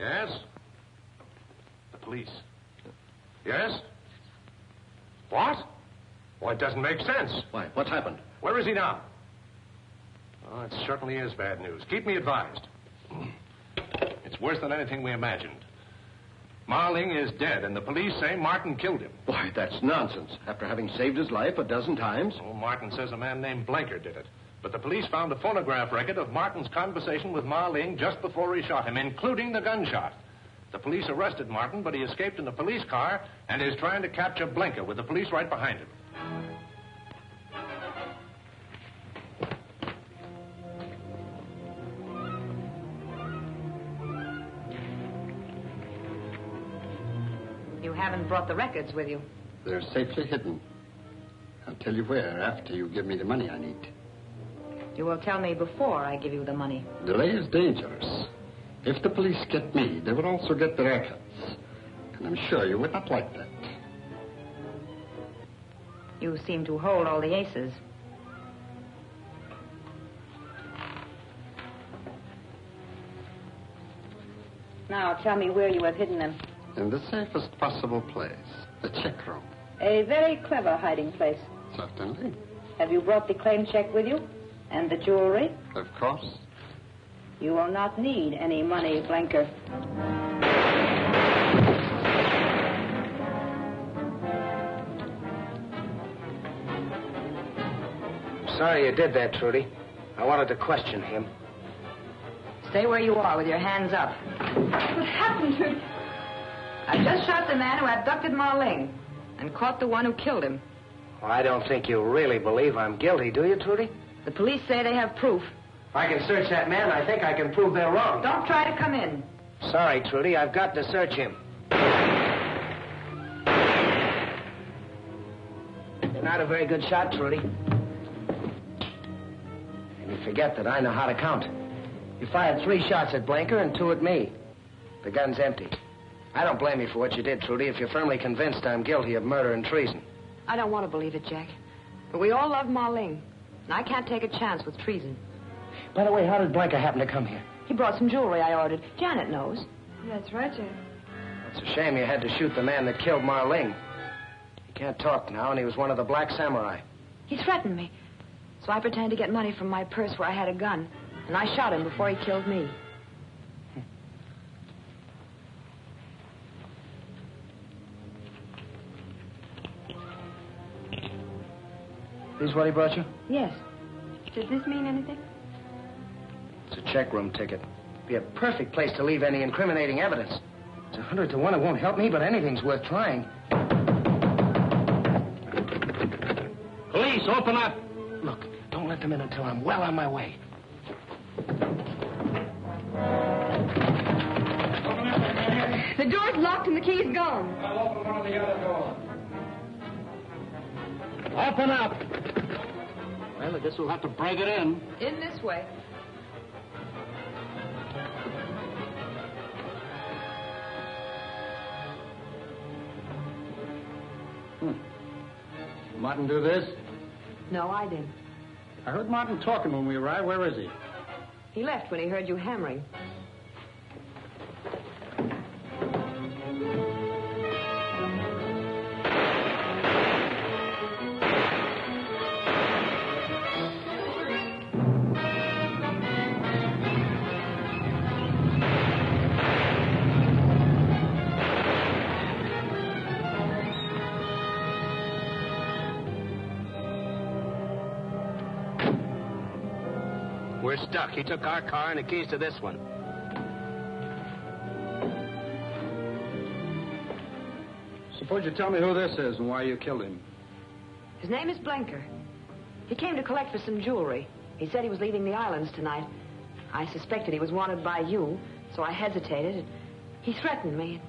Yes? The police. Yes? What? Well, it doesn't make sense. Why? What's happened? Where is he now? Oh, it certainly is bad news. Keep me advised. It's worse than anything we imagined. Marling is dead, and the police say Martin killed him. Why, that's nonsense. After having saved his life a dozen times. Oh, Martin says a man named Blanker did it. But the police found a phonograph record of Martin's conversation with Marling just before he shot him, including the gunshot. The police arrested Martin, but he escaped in a police car and is trying to capture Blanker with the police right behind him. You haven't brought the records with you. They're safely hidden. I'll tell you where after you give me the money I need. You will tell me before I give you the money. Delay is dangerous. If the police get me, they will also get the records. And I'm sure you would not like that. You seem to hold all the aces. Now, tell me where you have hidden them. In the safest possible place, the check room. A very clever hiding place. Certainly. Have you brought the claim check with you? And the jewelry? Of course. You will not need any money, Blanker. Sorry you did that, Trudy. I wanted to question him. Stay where you are with your hands up. What happened to... I just shot the man who abducted Marling and caught the one who killed him. Well, I don't think you really believe I'm guilty, do you, Trudy? The police say they have proof. If I can search that man, I think I can prove they're wrong. Don't try to come in. Sorry, Trudy, I've got to search him. You're not a very good shot, Trudy. And you forget that I know how to count. You fired 3 shots at Blanker and 2 at me. The gun's empty. I don't blame you for what you did, Trudy, if you're firmly convinced I'm guilty of murder and treason. I don't want to believe it, Jack. But we all love Marling, and I can't take a chance with treason. By the way, how did Blanker happen to come here? He brought some jewelry I ordered. Janet knows. That's right, Jack. It's a shame you had to shoot the man that killed Marling. He can't talk now, and he was one of the Black Samurai. He threatened me. So I pretended to get money from my purse where I had a gun, and I shot him before he killed me. This what he brought you? Yes. Does this mean anything? It's a check room ticket. Be a perfect place to leave any incriminating evidence. It's 100 to 1 it won't help me, but anything's worth trying. Police, open up! Look, don't let them in until I'm well on my way. The door's locked and the key's gone. I'll open one of the other doors. Open up! Well, I guess we'll have to break it in. In this way. Martin do this? No, I didn't. I heard Martin talking when we arrived. Where is he? He left when he heard you hammering. We're stuck. He took our car and the keys to this one. Suppose you tell me who this is and why you killed him. His name is Blanker. He came to collect for some jewelry. He said he was leaving the islands tonight. I suspected he was wanted by you, so I hesitated. He threatened me.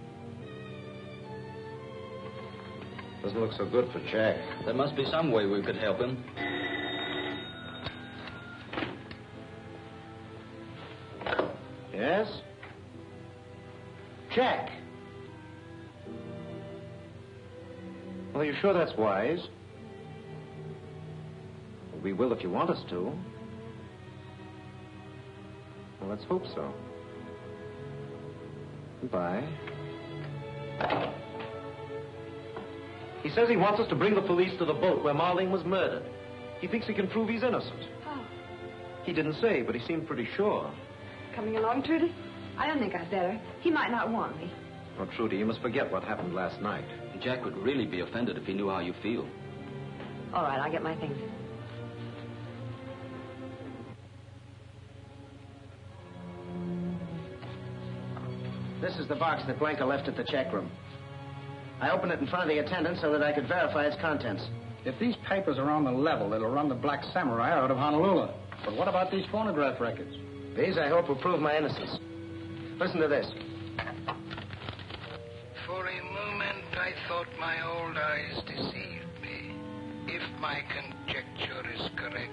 Doesn't look so good for Jack. There must be some way we could help him. Yes? Jack. Well, you sure that's wise? Well, we will if you want us to. Well, let's hope so. Goodbye. He says he wants us to bring the police to the boat where Marlene was murdered. He thinks he can prove he's innocent. How? He didn't say, but he seemed pretty sure. Coming along, Trudy? I don't think I'd better. He might not want me. Oh, Trudy, you must forget what happened last night. Jack would really be offended if he knew how you feel. All right, I'll get my things. This is the box that Blanca left at the check room. I opened it in front of the attendant so that I could verify its contents. If these papers are on the level, it'll run the Black Samurai out of Honolulu. But what about these phonograph records? These, I hope, will prove my innocence. Listen to this. For a moment, I thought my old eyes deceived me. If my conjecture is correct,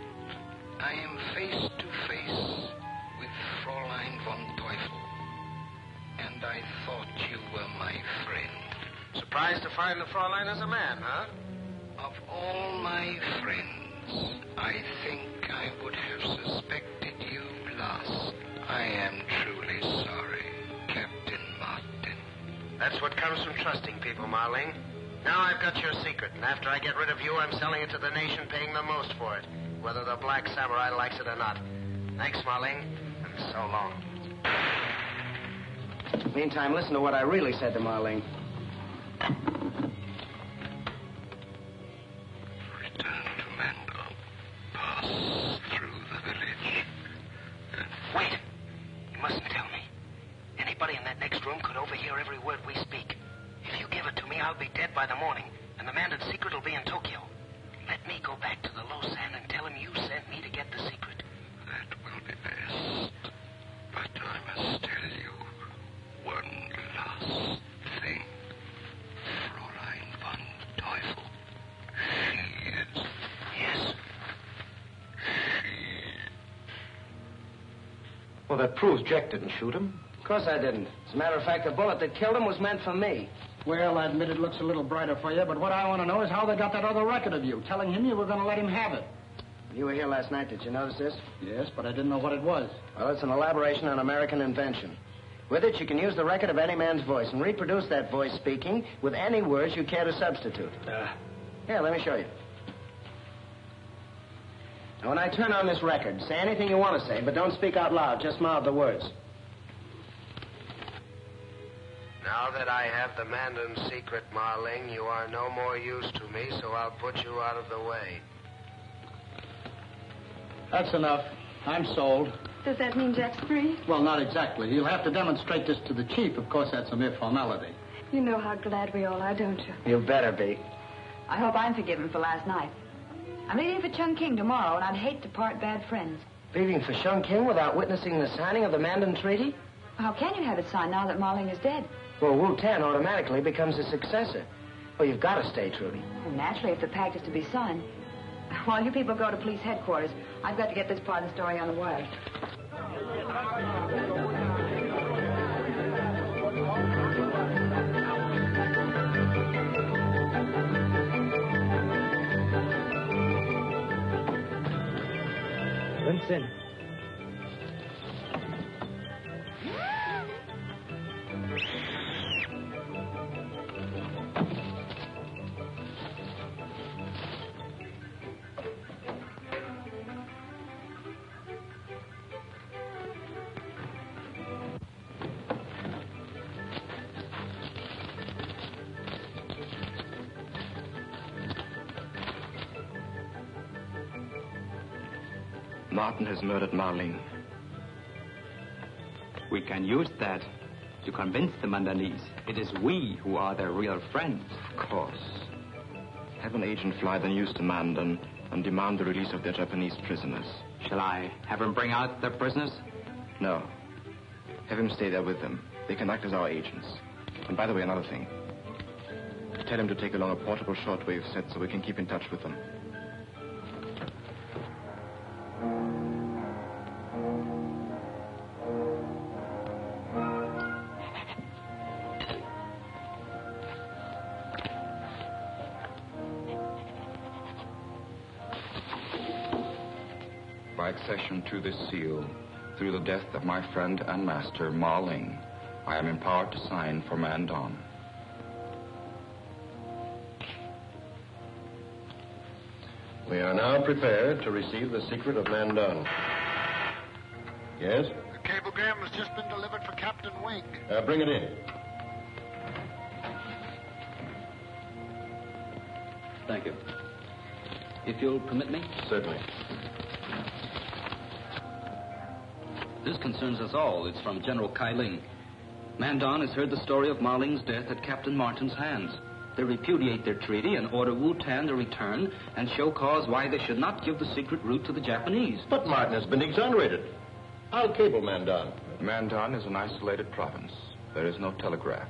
I am face to face with Fräulein von Teufel. And I thought you were my friend. Surprised to find the Fräulein as a man, huh? Of all my friends, I think I would have suspected you last. I am truly sorry, Captain Martin. That's what comes from trusting people, Marlene. Now I've got your secret, and after I get rid of you, I'm selling it to the nation, paying the most for it, whether the Black Samurai likes it or not. Thanks, Marlene, and so long. Meantime, listen to what I really said to Marlene. Return to Mandon. Pass through the village. Wait. You mustn't tell me. Anybody in that next room could overhear every word we speak. If you give it to me, I'll be dead by the morning, and the Mandon secret will be in Tokyo. Let me go back to the Losan and tell him you sent me to get the secret. That will be best. But I must tell you one last thing. Fräulein von Teufel. She is... Yes? Well, that proves Jack didn't shoot him. Of course I didn't. As a matter of fact, the bullet that killed him was meant for me. Well, I admit it looks a little brighter for you, but what I want to know is how they got that other record of you, telling him you were going to let him have it. You were here last night. Did you notice this? Yes, but I didn't know what it was. Well, it's an elaboration on American invention. With it, you can use the record of any man's voice and reproduce that voice speaking with any words you care to substitute. Here, let me show you. Now, when I turn on this record, say anything you want to say, but don't speak out loud. Just mouth the words. Now that I have the Mandon secret, Marling, you are no more use to me, so I'll put you out of the way. That's enough. I'm sold. Does that mean Jack's free? Well, not exactly. You'll have to demonstrate this to the chief. Of course, that's a mere formality. You know how glad we all are, don't you? You better be. I hope I'm forgiven for last night. I'm leaving for Chungking tomorrow, and I'd hate to part bad friends. Leaving for Chungking without witnessing the signing of the Mandon Treaty? How can you have it signed now that Marling is dead? Well, Wu Tan automatically becomes his successor. Well, you've got to stay, Trudy. Well, naturally, if the pact is to be signed. While you people go to police headquarters, I've got to get this part of the story on the wire. Vincent. Martin has murdered Marlene. We can use that to convince the Mandonese it is we who are their real friends. Of course. Have an agent fly the news to Mandon and demand the release of their Japanese prisoners. Shall I have him bring out their prisoners? No. Have him stay there with them. They can act as our agents. And by the way, another thing. Tell him to take along a portable shortwave set so we can keep in touch with them. By accession to this seal, through the death of my friend and master, Marling, I am empowered to sign for Mandon. We are now prepared to receive the secret of Mandon. Yes? The cablegram has just been delivered for Captain Wing. Bring it in. Thank you. If you'll permit me? Certainly. This concerns us all. It's from General Kai Ling. Mandon has heard the story of Ma Ling's death at Captain Martin's hands. They repudiate their treaty and order Wu Tan to return and show cause why they should not give the secret route to the Japanese. But Martin has been exonerated. I'll cable Mandon. Mandon is an isolated province. There is no telegraph.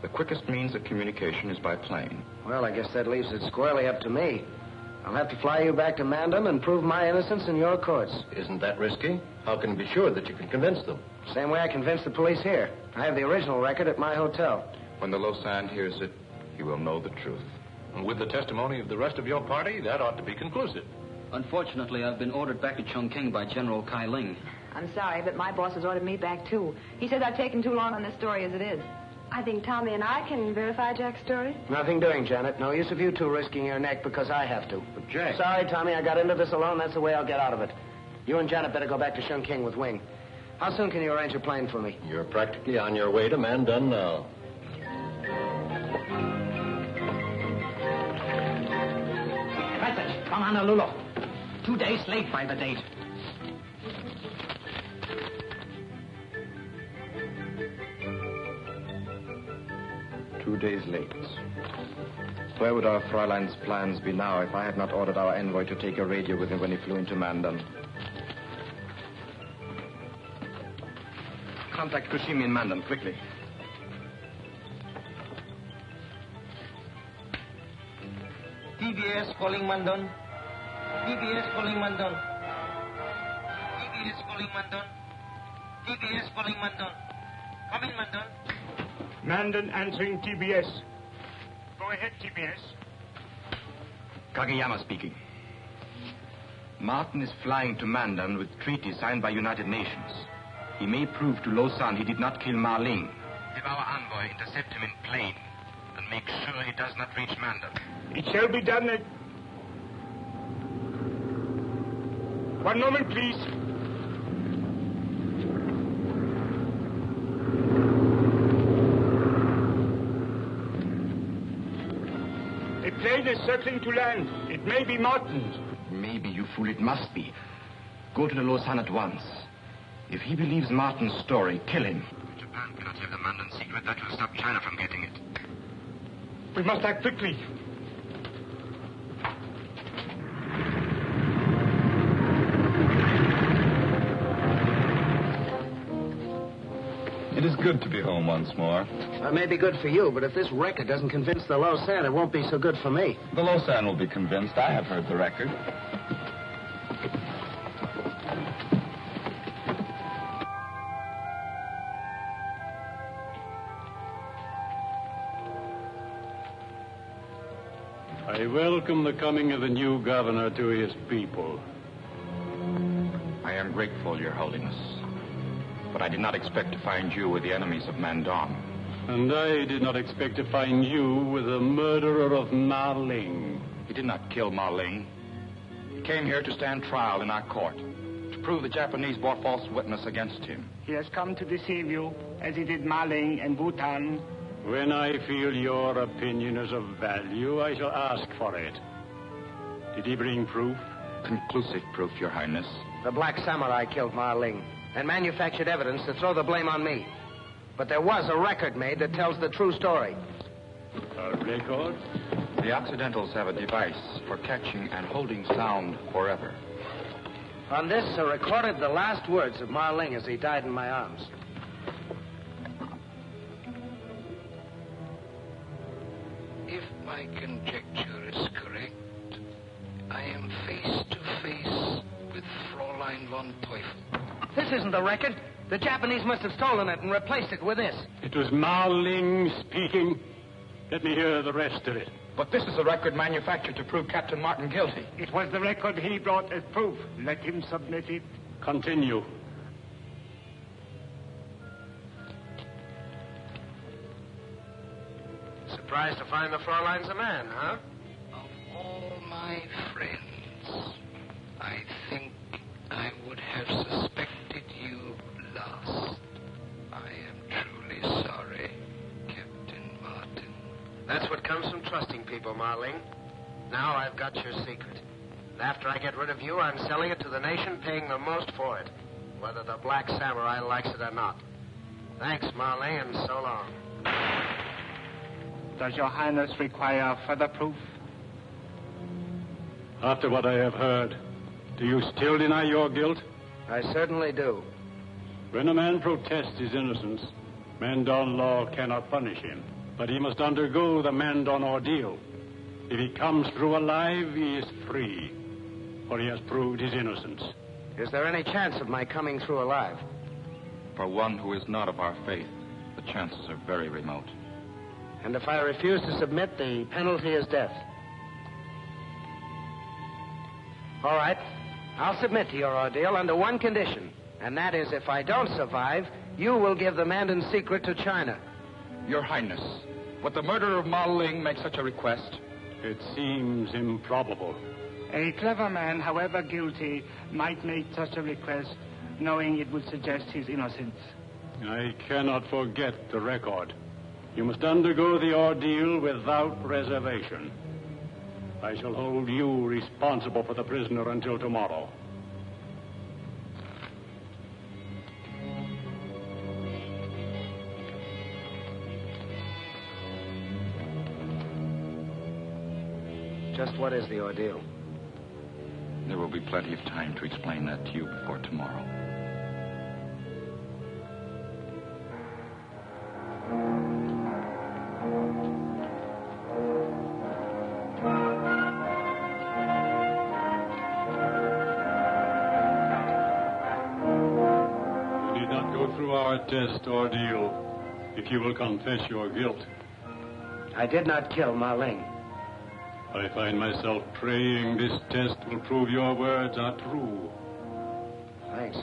The quickest means of communication is by plane. Well, I guess that leaves it squarely up to me. I'll have to fly you back to Mandon and prove my innocence in your courts. Isn't that risky? How can you be sure that you can convince them? Same way I convinced the police here. I have the original record at my hotel. When the Lausanne hears it, he will know the truth. And with the testimony of the rest of your party, that ought to be conclusive. Unfortunately, I've been ordered back to Chongqing by General Kai Ling. I'm sorry, but my boss has ordered me back, too. He says I've taken too long on this story as it is. I think Tommy and I can verify Jack's story. Nothing doing, Janet. No use of you two risking your neck because I have to. But Jack... Sorry, Tommy, I got into this alone. That's the way I'll get out of it. You and Janet better go back to Chongqing with Wing. How soon can you arrange a plane for me? You're practically on your way to Mandon now. Message from Honolulu. 2 days late by the date. Days late. Where would our Fräulein's plans be now if I had not ordered our envoy to take a radio with him when he flew into Mandon? Contact Kushimi in Mandon, quickly. TBS calling Mandon. TBS calling Mandon. TBS calling Mandon. TBS calling Mandon. Come in, Mandon. Mandon answering TBS. Go ahead, TBS. Kageyama speaking. Martin is flying to Mandon with treaty signed by United Nations. He may prove to Lausanne he did not kill Ma Ling. Have our envoy intercept him in plane and make sure he does not reach Mandon. It shall be done at... One moment, please. A plane is circling to land. It may be Martin's. Maybe, you fool, it must be. Go to the Lausanne at once. If he believes Martin's story, kill him. Japan cannot have the Mandon secret. That will stop China from getting it. We must act quickly. It is good to be home once more. That may be good for you, but if this record doesn't convince the Lausanne, it won't be so good for me. The Lausanne will be convinced. I have heard the record. I welcome the coming of the new governor to his people. I am grateful, Your Holiness. But I did not expect to find you with the enemies of Mandon. And I did not expect to find you with the murderer of Ma Ling. He did not kill Ma Ling. He came here to stand trial in our court, to prove the Japanese bore false witness against him. He has come to deceive you, as he did Ma Ling and Bhutan. When I feel your opinion is of value, I shall ask for it. Did he bring proof? Conclusive proof, Your Highness. The Black Samurai killed Ma Ling and manufactured evidence to throw the blame on me. But there was a record made that tells the true story. A record? The Occidentals have a device for catching and holding sound forever. On this are recorded the last words of Ma Ling as he died in my arms. If my conjecture is correct, I am face to face with Fräulein von Teufel. This isn't the record. The Japanese must have stolen it and replaced it with this. It was Ma Ling speaking. Let me hear the rest of it. But this is a record manufactured to prove Captain Martin guilty. It was the record he brought as proof. Let him submit it. Continue. Surprised to find the Fräulein's a man, huh? Of all my friends, I think I would have suspected you last. I am truly sorry, Captain Martin. That's what comes from trusting people, Marling. Now I've got your secret. And after I get rid of you, I'm selling it to the nation, paying the most for it, whether the Black Samurai likes it or not. Thanks, Marling, and so long. Does Your Highness require further proof? After what I have heard, do you still deny your guilt? I certainly do. When a man protests his innocence, Mandon law cannot punish him, but he must undergo the Mandon ordeal. If he comes through alive, he is free, for he has proved his innocence. Is there any chance of my coming through alive? For one who is not of our faith, the chances are very remote. And if I refuse to submit, the penalty is death. All right. I'll submit to your ordeal under one condition, and that is if I don't survive, you will give the Mandon secret to China. Your Highness, would the murderer of Ma Ling make such a request? It seems improbable. A clever man, however guilty, might make such a request, knowing it would suggest his innocence. I cannot forget the record. You must undergo the ordeal without reservation. I shall hold you responsible for the prisoner until tomorrow. Just what is the ordeal? There will be plenty of time to explain that to you before tomorrow. You need not go through our test ordeal if you will confess your guilt. I did not kill Ma Ling. I find myself praying this test will prove your words are true. Thanks.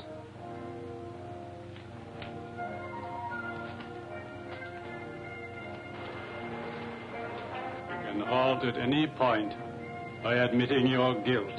You can halt at any point by admitting your guilt.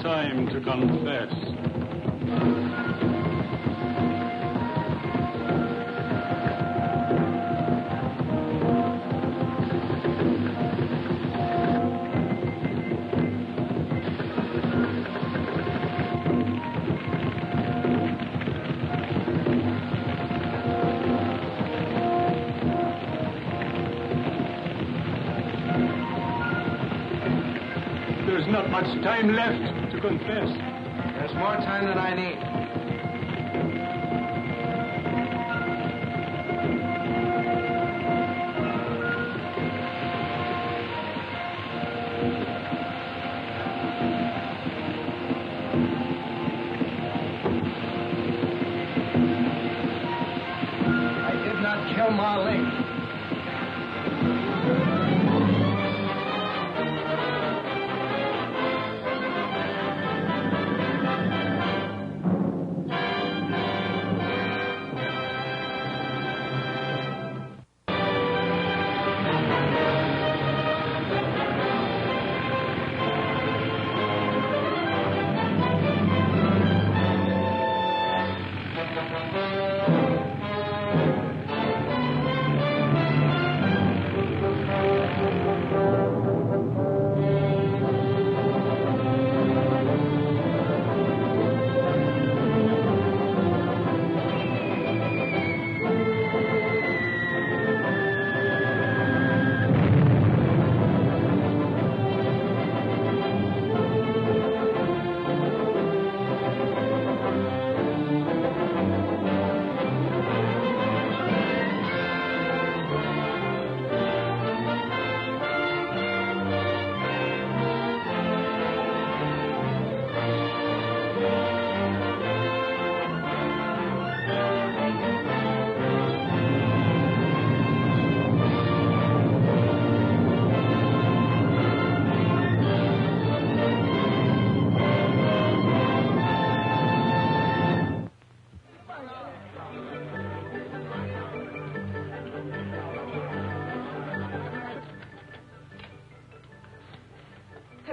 Time to confess. There's not much time left to confess. There's more time than I need. I did not kill Ma Ling.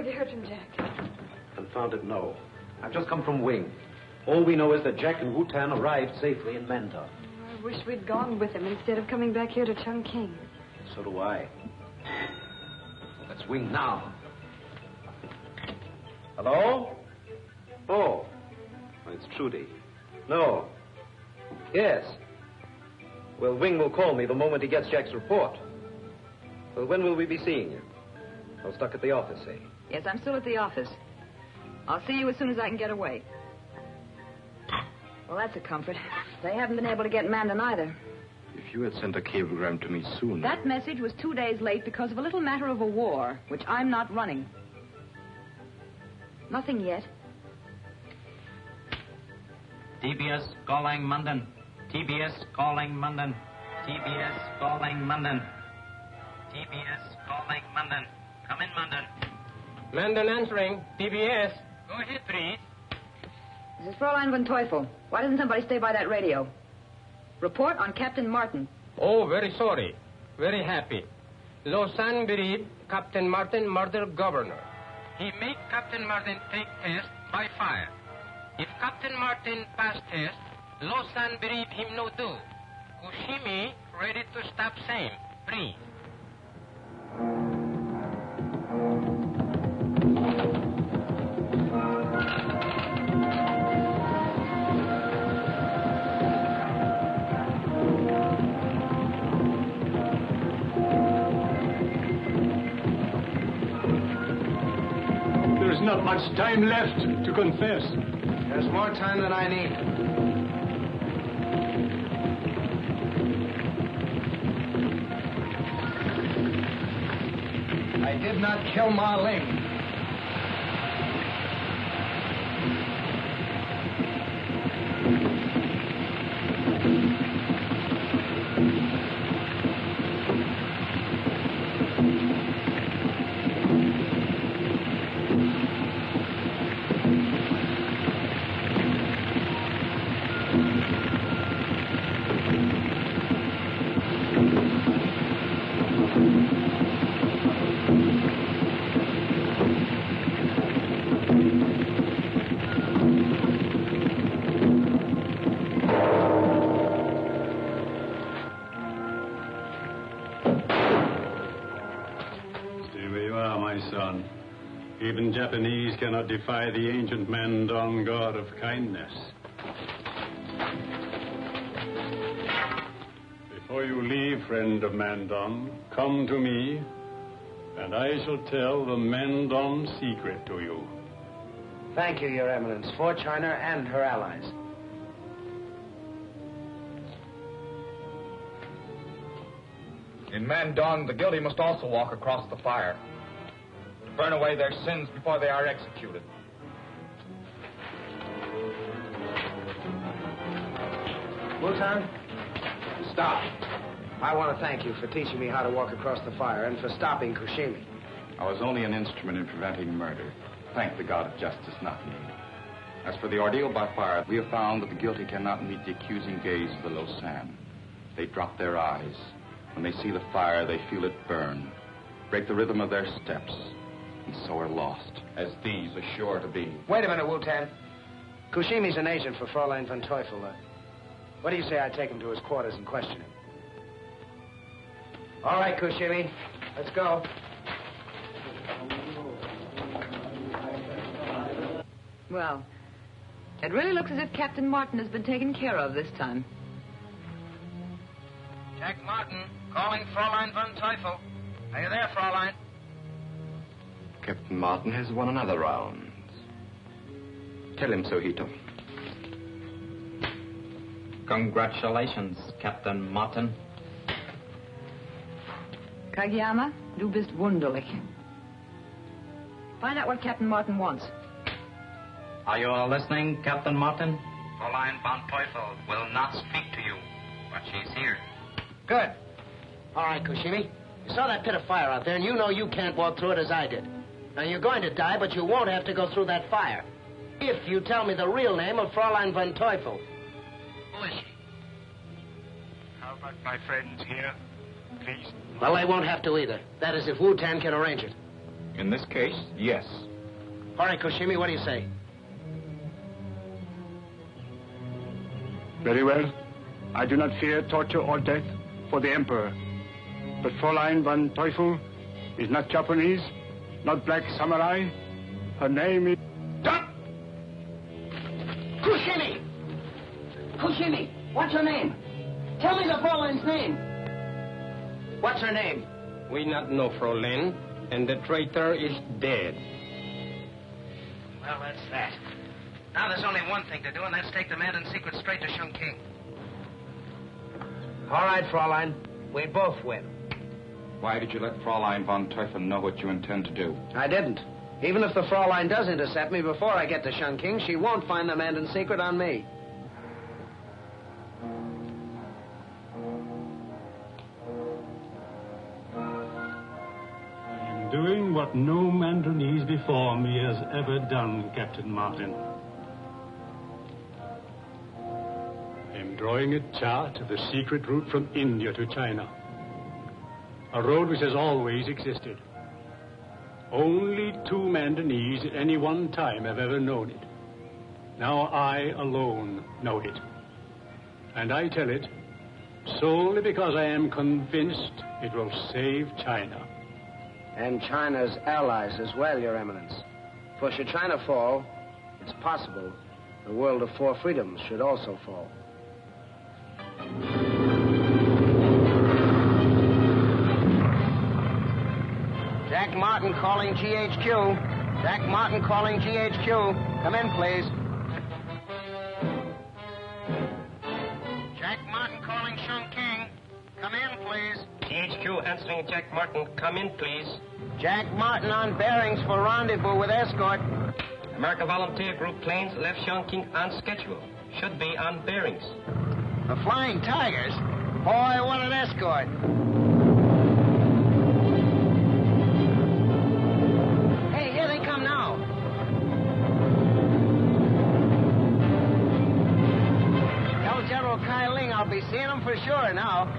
have you heard from Jack? Confound it, no. I've just come from Wing. All we know is that Jack and Wu-Tan arrived safely in Mandon. I wish we'd gone with him instead of coming back here to Chungking. So do I. Let's Wing now. Hello? Oh, it's Trudy. No. Yes. Well, Wing will call me the moment he gets Jack's report. Well, when will we be seeing you? I'm stuck at the office, eh? Yes, I'm still at the office. I'll see you as soon as I can get away. Well, that's a comfort. They haven't been able to get Mandon either. If you had sent a cablegram to me soon... That message was 2 days late because of a little matter of a war, which I'm not running. Nothing yet. TBS calling Mandon. TBS calling Mandon. TBS calling Mandon. TBS calling Mandon. Come in, Mandon. Mandon answering. TBS. Go ahead, please. This is Fräulein von Teufel. Why doesn't somebody stay by that radio? Report on Captain Martin. Oh, very sorry. Very happy. Lausanne believe Captain Martin murdered governor. He make Captain Martin take test by fire. If Captain Martin pass test, Lausanne believe him no do. Kushimi ready to stop same. Please. There's not much time left to confess. There's more time than I need. I did not kill Ma Ling. Even Japanese cannot defy the ancient Mandon god of kindness. Before you leave, friend of Mandon, come to me, and I shall tell the Mandon secret to you. Thank you, Your Eminence, for China and her allies. In Mandon, the guilty must also walk across the fire. Burn away their sins before they are executed. Wu-Tan, stop. I want to thank you for teaching me how to walk across the fire and for stopping Kushimi. I was only an instrument in preventing murder. Thank the God of justice, not me. As for the ordeal by fire, we have found that the guilty cannot meet the accusing gaze of the Lausanne. They drop their eyes. When they see the fire, they feel it burn, break the rhythm of their steps, and so are lost, as these are sure to be. Wait a minute, Wu-Tan. Kushimi's an agent for Fräulein von Teufel. What do you say I take him to his quarters and question him? All right, Kushimi. Let's go. Well, it really looks as if Captain Martin has been taken care of this time. Jack Martin, calling Fräulein von Teufel. Are you there, Fräulein? Captain Martin has won another round. Tell him so, Hito. Congratulations, Captain Martin. Kageyama, du bist wunderlich. Find out what Captain Martin wants. Are you all listening, Captain Martin? Fräulein von Teufel will not speak to you, but she's here. Good. All right, Kushimi. You saw that pit of fire out there, and you know you can't walk through it as I did. Now, you're going to die, but you won't have to go through that fire. If you tell me the real name of Fräulein von Teufel. Who is she? How about my friends here, please? Well, they won't have to either. That is, if Wu-Tan can arrange it. In this case, yes. All right, Koshimi, what do you say? Very well. I do not fear torture or death for the Emperor. But Fräulein von Teufel is not Japanese, not black samurai. Her name is... Stop! Koshimi! Koshimi, what's her name? Tell me the Fräulein's name. What's her name? We not know Fräulein, and the traitor is dead. Well, that's that. Now there's only one thing to do, and that's take the Mandon secret straight to Chongqing. All right, Fräulein. We both win. Why did you let Fräulein von Teufel know what you intend to do? I didn't. Even if the Fräulein does intercept me before I get to Chongqing, she won't find the Mandon secret on me. I'm doing what no Mandonese before me has ever done, Captain Martin. I'm drawing a chart of the secret route from India to China. A road which has always existed. Only 2 Mandonese at any one time have ever known it. Now I alone know it. And I tell it solely because I am convinced it will save China. And China's allies as well, Your Eminence. For should China fall, it's possible the world of 4 freedoms should also fall. Jack Martin calling GHQ. Jack Martin calling GHQ. Come in, please. Jack Martin calling Chongqing. Come in, please. GHQ answering Jack Martin. Come in, please. Jack Martin on bearings for rendezvous with escort. American Volunteer Group planes left Chongqing on schedule. Should be on bearings. The Flying Tigers? Boy, what an escort. Hey, here they come now. Tell General Kai Ling I'll be seeing him for sure now.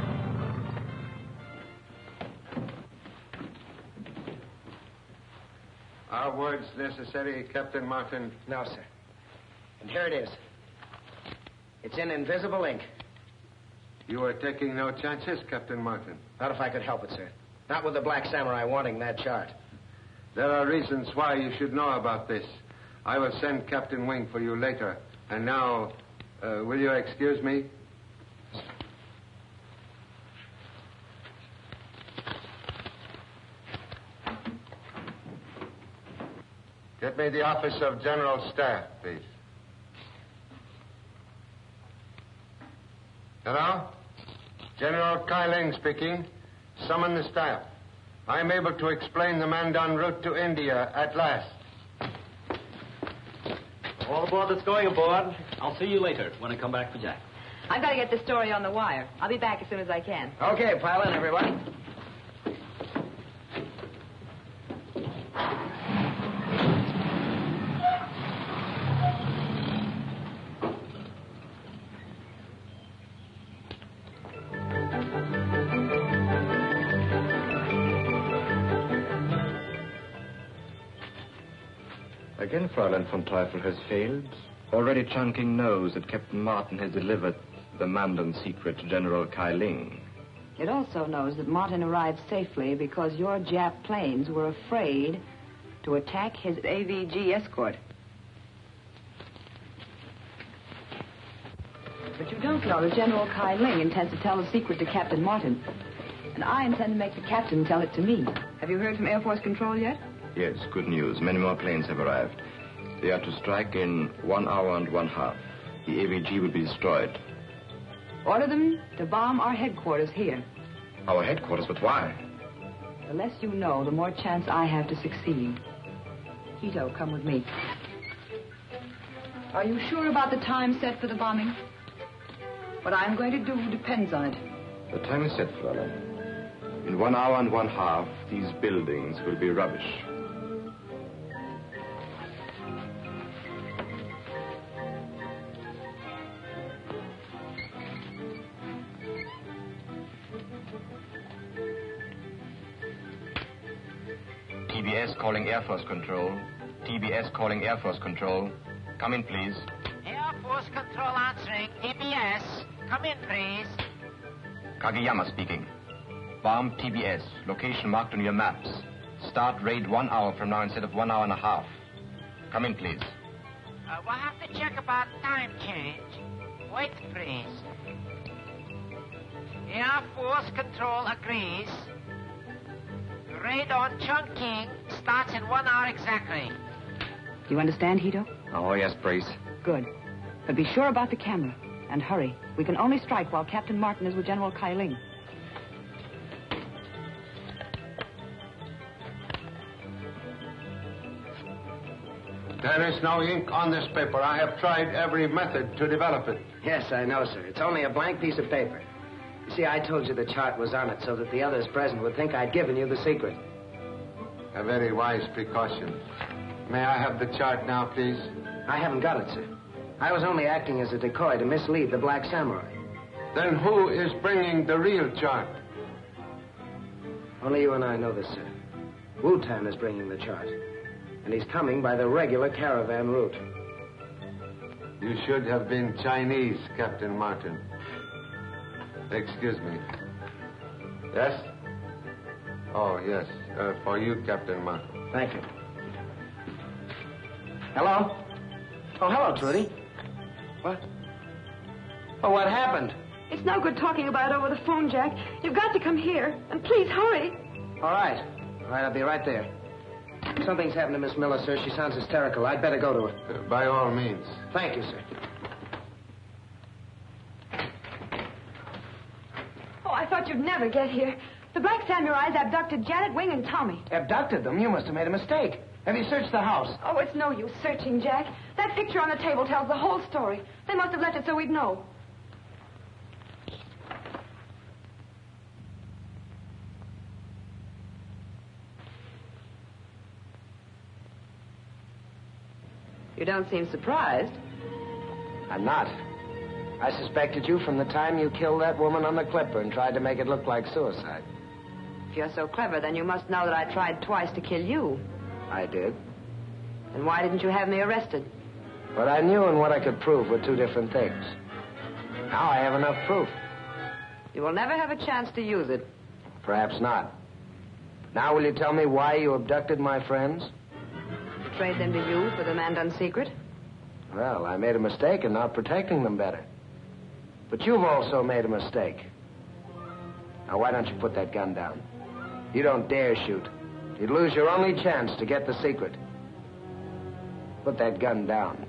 Are words necessary, Captain Martin? No, sir. And here it is. It's in invisible ink. You are taking no chances, Captain Martin. Not if I could help it, sir. Not with the Black Samurai wanting that chart. There are reasons why you should know about this. I will send Captain Wing for you later. And now, will you excuse me? Get me the office of General Staff, please. Hello? General Kai Ling speaking. Summon the staff. I'm able to explain the Mandon route to India at last. All aboard that's going aboard. I'll see you later when I come back for Jack. I've got to get this story on the wire. I'll be back as soon as I can. Okay, pile in, everybody. Again, Fräulein von Teufel has failed. Already Chongqing knows that Captain Martin has delivered the Mandon secret to General Kai Ling. It also knows that Martin arrived safely because your Jap planes were afraid to attack his AVG escort. But you don't know that General Kai Ling intends to tell the secret to Captain Martin. And I intend to make the captain tell it to me. Have you heard from Air Force Control yet? Yes, good news. Many more planes have arrived. They are to strike in 1 hour and 1/2. The AVG will be destroyed. Order them to bomb our headquarters here. Our headquarters? But why? The less you know, the more chance I have to succeed. Ito, come with me. Are you sure about the time set for the bombing? What I'm going to do depends on it. The time is set, Fräulein. In 1 hour and 1/2, these buildings will be rubbish. TBS TBS calling Air Force Control. TBS calling Air Force Control. Come in, please. Air Force Control answering. TBS. Come in, please. Kageyama speaking. Bomb TBS. Location marked on your maps. Start raid 1 hour from now instead of 1 hour and a half. Come in, please. We'll have to check about time change. Wait, please. Air Force Control agrees. Raid on Chungking starts in 1 hour exactly. You understand, Hito? Oh, yes, Brace. Good. But be sure about the camera. And hurry. We can only strike while Captain Martin is with General Kailing. There is no ink on this paper. I have tried every method to develop it. Yes, I know, sir. It's only a blank piece of paper. You see, I told you the chart was on it so that the others present would think I'd given you the secret. A very wise precaution. May I have the chart now, please? I haven't got it, sir. I was only acting as a decoy to mislead the Black Samurai. Then who is bringing the real chart? Only you and I know this, sir. Wu-Tan is bringing the chart. And he's coming by the regular caravan route. You should have been Chinese, Captain Martin. Excuse me. Yes? Oh, yes. For you, Captain Martin. Thank you. Hello? Oh, hello, Trudy. What? Oh, what happened? It's no good talking about it over the phone, Jack. You've got to come here. And please, hurry. All right. All right, I'll be right there. Something's happened to Miss Miller, sir. She sounds hysterical. I'd better go to her. By all means. Thank you, sir. Oh, I thought you'd never get here. The Black Samurais abducted Janet, Wing, and Tommy. Abducted them? You must have made a mistake. Have you searched the house? Oh, it's no use searching, Jack. That picture on the table tells the whole story. They must have left it so we'd know. You don't seem surprised. I'm not. I suspected you from the time you killed that woman on the Clipper and tried to make it look like suicide. If you're so clever, then you must know that I tried twice to kill you. I did. Then why didn't you have me arrested? What I knew and what I could prove were two different things. Now I have enough proof. You will never have a chance to use it. Perhaps not. Now will you tell me why you abducted my friends? To trade them to you for the Mandon secret? Well, I made a mistake in not protecting them better. But you've also made a mistake. Now, why don't you put that gun down? You don't dare shoot. You'd lose your only chance to get the secret. Put that gun down.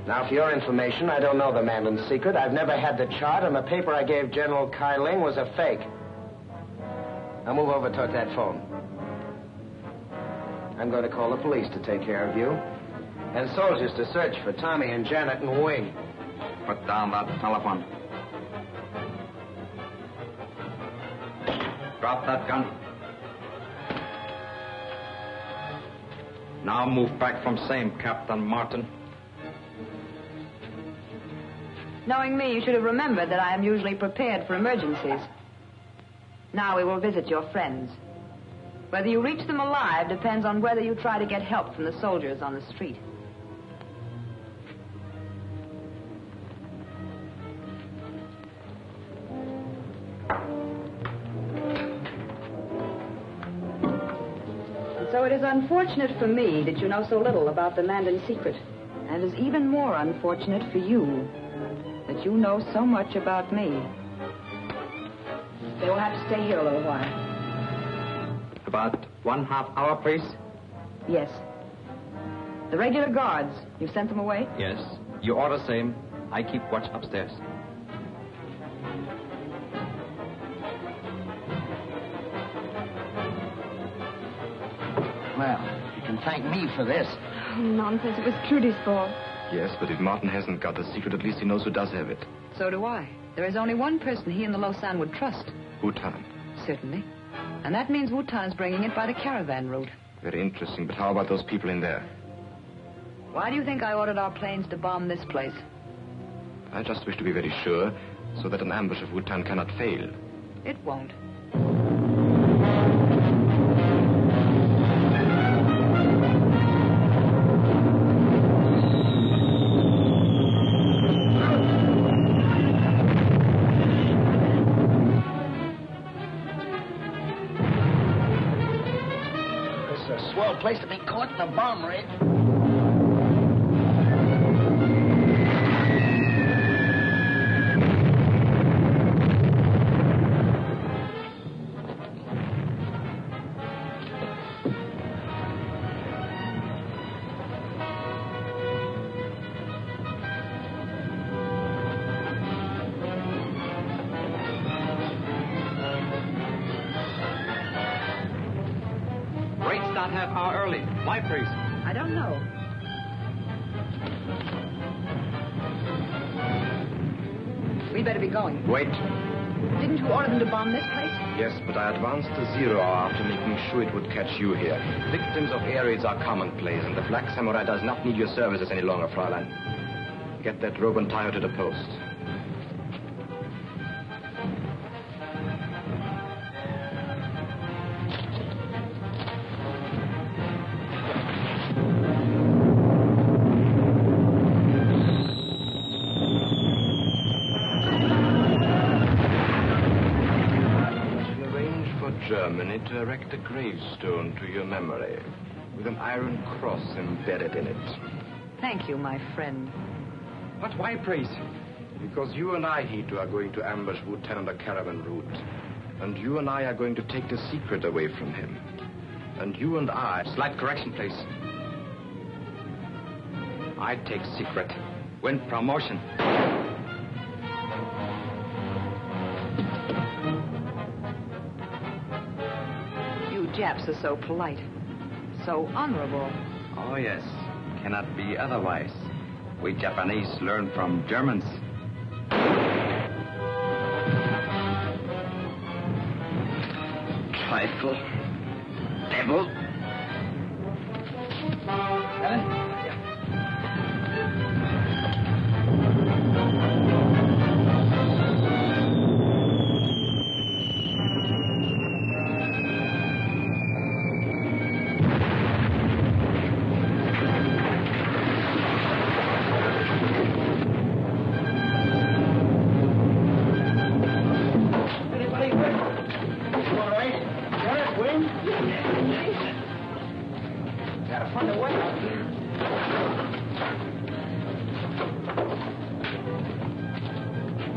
Now, for your information, I don't know the Mandon secret. I've never had the chart, and the paper I gave General Kailing was a fake. Now, move over toward that phone. I'm going to call the police to take care of you. And soldiers to search for Tommy and Janet and Wing. Put down that telephone. Drop that gun. Now move back from same, Captain Martin. Knowing me, you should have remembered that I am usually prepared for emergencies. Now we will visit your friends. Whether you reach them alive depends on whether you try to get help from the soldiers on the street. And so it is unfortunate for me that you know so little about the Mandon secret. And it is even more unfortunate for you that you know so much about me. They will have to stay here a little while. About 1/2 hour, please? Yes. The regular guards, you've sent them away? Yes. You order same. I keep watch upstairs. Well, you can thank me for this. Oh, nonsense. It was Trudy's fault. Yes, but if Martin hasn't got the secret, at least he knows who does have it. So do I. There is only one person he and the Lausanne would trust. Wu-Tan. Certainly. And that means Wu-Tan's bringing it by the caravan route. Very interesting, but how about those people in there? Why do you think I ordered our planes to bomb this place? I just wish to be very sure. so that an ambush of Wutan cannot fail. It won't. Swell place to be caught in a bomb raid. Half hour early. Why, priest? I don't know. We'd better be going. Wait. Didn't you order them to bomb this place? Yes, but I advanced to 0 hour after making sure it would catch you here. Victims of air raids are commonplace, and the Black Samurai does not need your services any longer, Fräulein. Get that rope and tie her to the post. Germany to erect a gravestone to your memory with an iron cross embedded in it. Thank you, my friend. But why, priest? Because you and I, Hito, are going to ambush Wutan on the caravan route. And you and I are going to take the secret away from him. And you and I... Slight correction, please. I take secret. Win promotion. Japs are so polite, so honorable. Oh, yes. Cannot be otherwise. We Japanese learn from Germans. Trifle. Devil. Helen?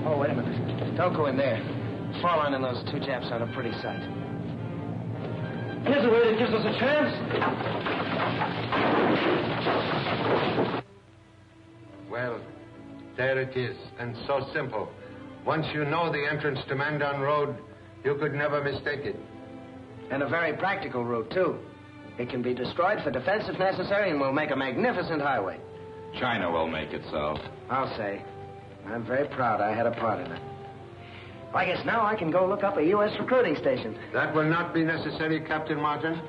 Oh, wait a minute. Don't go in there. Fraulein and those two Japs aren't a pretty sight. Here's a way that gives us a chance. Well, there it is, and so simple. Once you know the entrance to Mandon Road, you could never mistake it. And a very practical route, too. It can be destroyed for defense if necessary, and will make a magnificent highway. China will make it so. I'll say. I'm very proud I had a part in it. I guess now I can go look up a U.S. recruiting station. That will not be necessary, Captain Martin.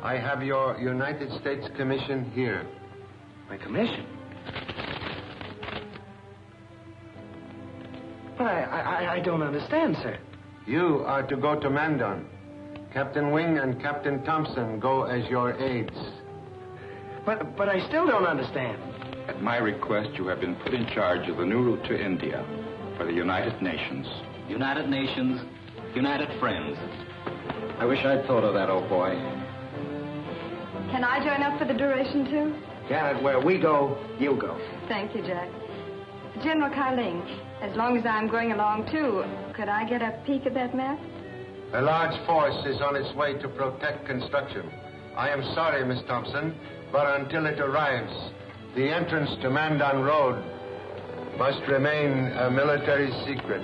I have your United States commission here. My commission? But I don't understand, sir. You are to go to Mandon. Captain Wing and Captain Thompson go as your aides. But I still don't understand. At my request, you have been put in charge of the new route to India for the United Nations. United Nations, United Friends. I wish I'd thought of that, old boy. Can I join up for the duration, too? Janet, where we go, you go. Thank you, Jack. General Kailing, as long as I'm going along, too, could I get a peek at that map? A large force is on its way to protect construction. I am sorry, Miss Thompson, but until it arrives, the entrance to Mandon Road must remain a military secret.